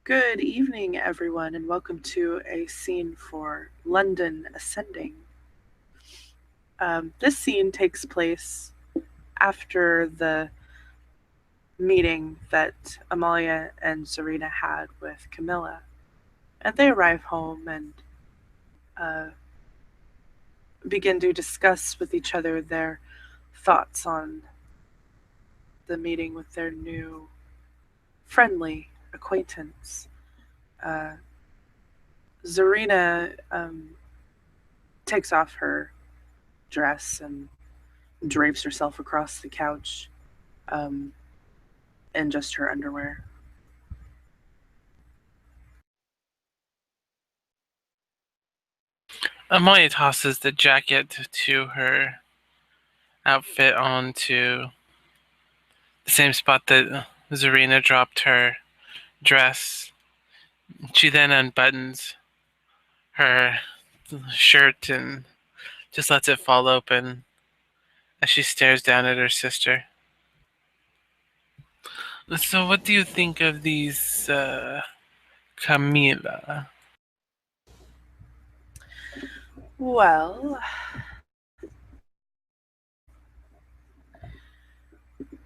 Good evening, everyone, and welcome to a scene for London Ascending. This scene takes place after the meeting that Amalia and Zerena had with Camilla. And they arrive home and uh, begin to discuss with each other their thoughts on the meeting with their new friendly acquaintance. Uh, Zerena takes off her dress and drapes herself across the couch um, in just her underwear. Amalia tosses the jacket to her outfit onto the same spot that Zerena dropped her dress. She then unbuttons her shirt and just lets it fall open as she stares down at her sister. So, what do you think of these, Camilla? Well,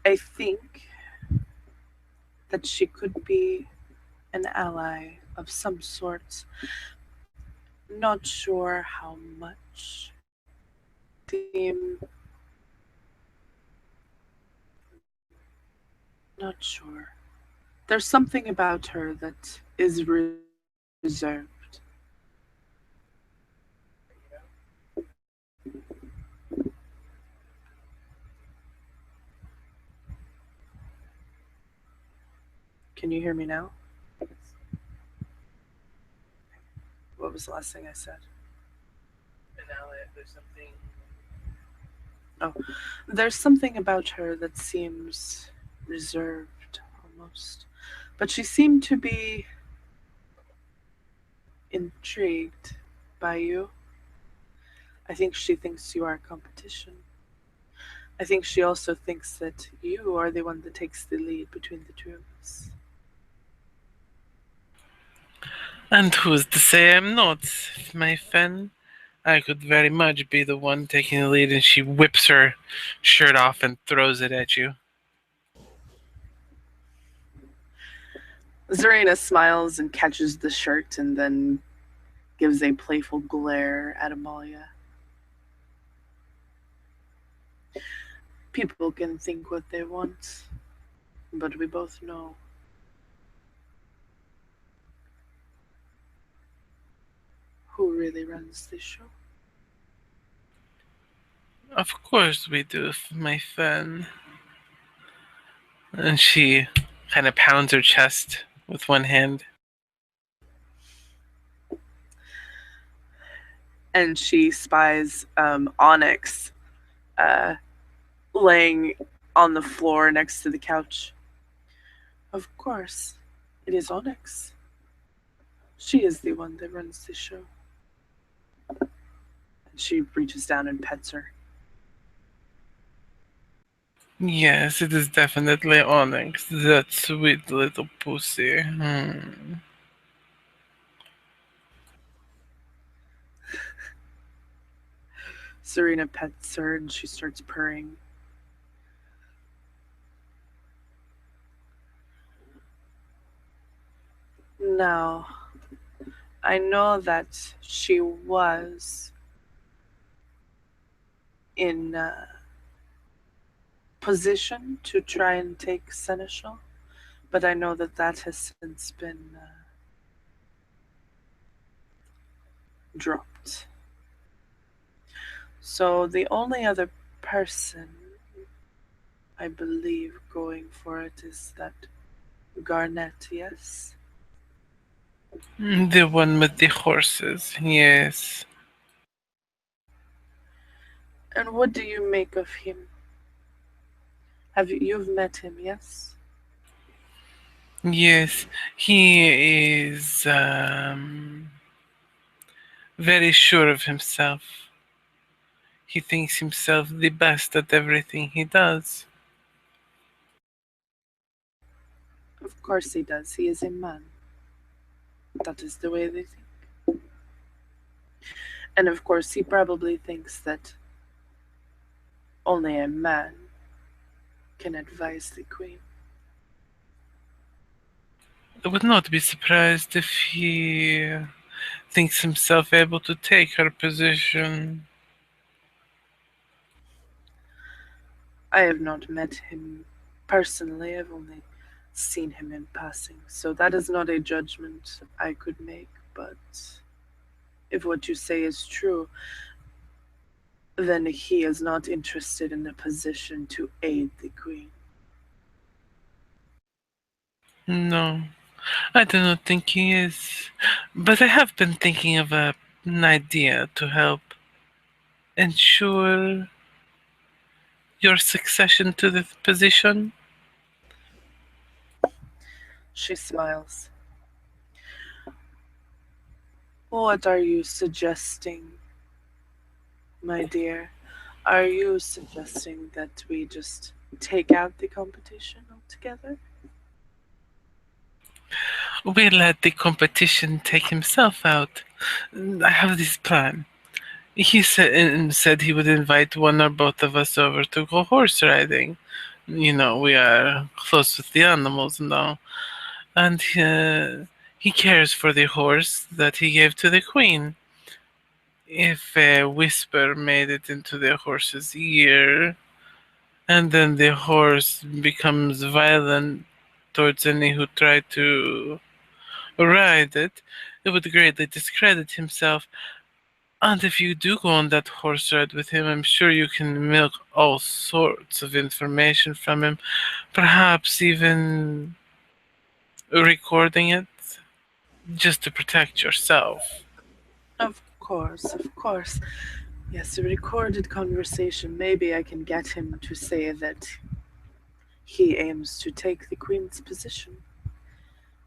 I think that she could be an ally of some sort. Not sure how much. Theme. Not sure. There's something about her that is reserved. Can you hear me now? What was the last thing I said? Oh, there's something about her that seems reserved almost. But she seemed to be intrigued by you. I think she thinks you are competition. I think she also thinks that you are the one that takes the lead between the two of us. And who's to say I'm not, my friend? I could very much be the one taking the lead, and she whips her shirt off and throws it at you. Zerena smiles and catches the shirt and then gives a playful glare at Amalia. People can think what they want, but we both know who really runs this show. Of course we do, my friend. And she kind of pounds her chest with one hand. And she spies Onyx uh, laying on the floor next to the couch. Of course, it is Onyx. She is the one that runs the show. And she reaches down and pets her. Yes, it is definitely Onyx, that sweet little pussy. Zerena pets her and she starts purring. Now, I know that she was in position to try and take Seneschal, but I know that that has since been dropped. So the only other person I believe going for it is that Garnet, yes? The one with the horses, yes. And what do you make of him? You've met him, yes? Yes, he is very sure of himself. He thinks himself the best at everything he does. Of course he does. He is a man. That is the way they think. And of course, he probably thinks that only a man can advise the queen. I would not be surprised if he thinks himself able to take her position. I have not met him personally, I've only seen him in passing, so that is not a judgment I could make, but if what you say is true, then he is not interested in a position to aid the queen. No, I do not think he is. But I have been thinking of an idea to help ensure your succession to the position. She smiles. What are you suggesting, my dear? Are you suggesting that we just take out the competition altogether? We let the competition take himself out. I have this plan. He said he would invite one or both of us over to go horse riding. You know, we are close with the animals now. And he cares for the horse that he gave to the queen. If a whisper made it into the horse's ear, and then the horse becomes violent towards any who try to ride it, it would greatly discredit himself. And if you do go on that horse ride with him, I'm sure you can milk all sorts of information from him, perhaps even recording it just to protect yourself. Of course, of course. Yes, a recorded conversation. Maybe I can get him to say that he aims to take the queen's position.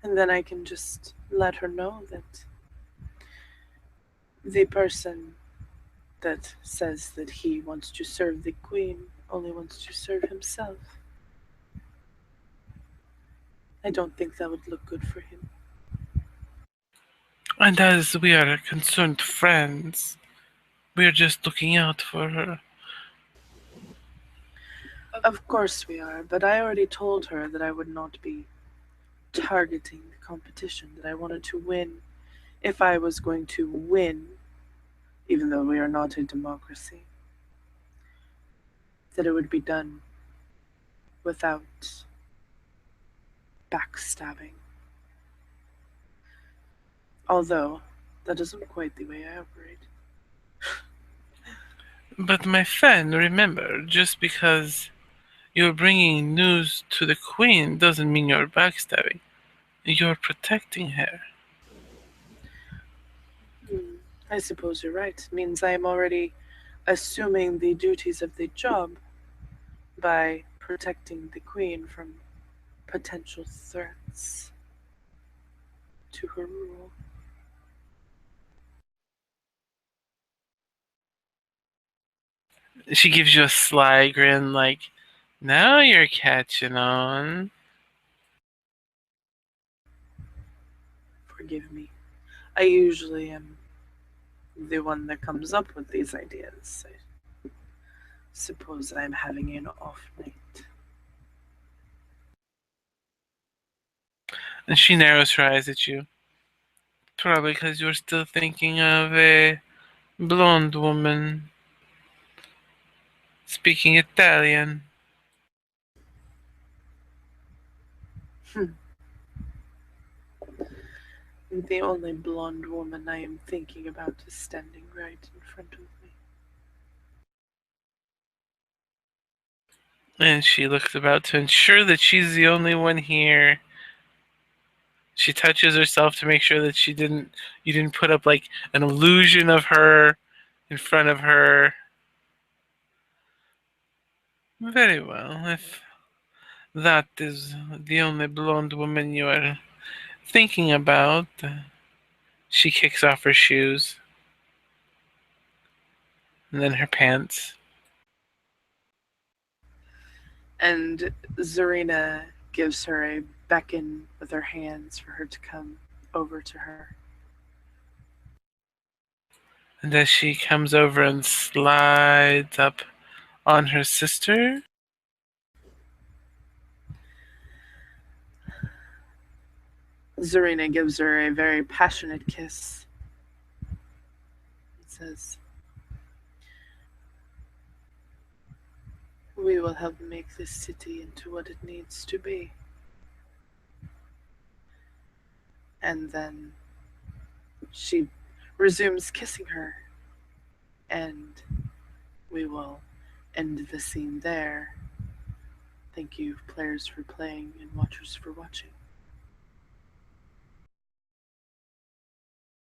And then I can just let her know that the person that says that he wants to serve the queen only wants to serve himself. I don't think that would look good for him. And as we are concerned friends, we are just looking out for her. Of course we are, but I already told her that I would not be targeting the competition, that I wanted to win. If I was going to win, even though we are not a democracy, that it would be done without backstabbing. Although, that isn't quite the way I operate. But my friend, remember, just because you're bringing news to the queen doesn't mean you're backstabbing. You're protecting her. Hmm, I suppose you're right. It means I am already assuming the duties of the job by protecting the queen from potential threats to her rule. She gives you a sly grin, like, now you're catching on. Forgive me. I usually am the one that comes up with these ideas. I suppose I am having an off night. And she narrows her eyes at you. Probably because you're still thinking of a blonde woman speaking Italian. Hmm. The only blonde woman I am thinking about is standing right in front of me. And she looks about to ensure that she's the only one here. She touches herself to make sure that you didn't put up like an illusion of her in front of her. Very well. If that is the only blonde woman you are thinking about, she kicks off her shoes and then her pants. And Zerena gives her a beckon with her hands for her to come. over to her. And as she comes over and slides up on her sister, Zerena gives her a very passionate kiss and says, "We will help make this city into what it needs to be." And then she resumes kissing her, and we will end the scene there. Thank you, players, for playing and watchers for watching.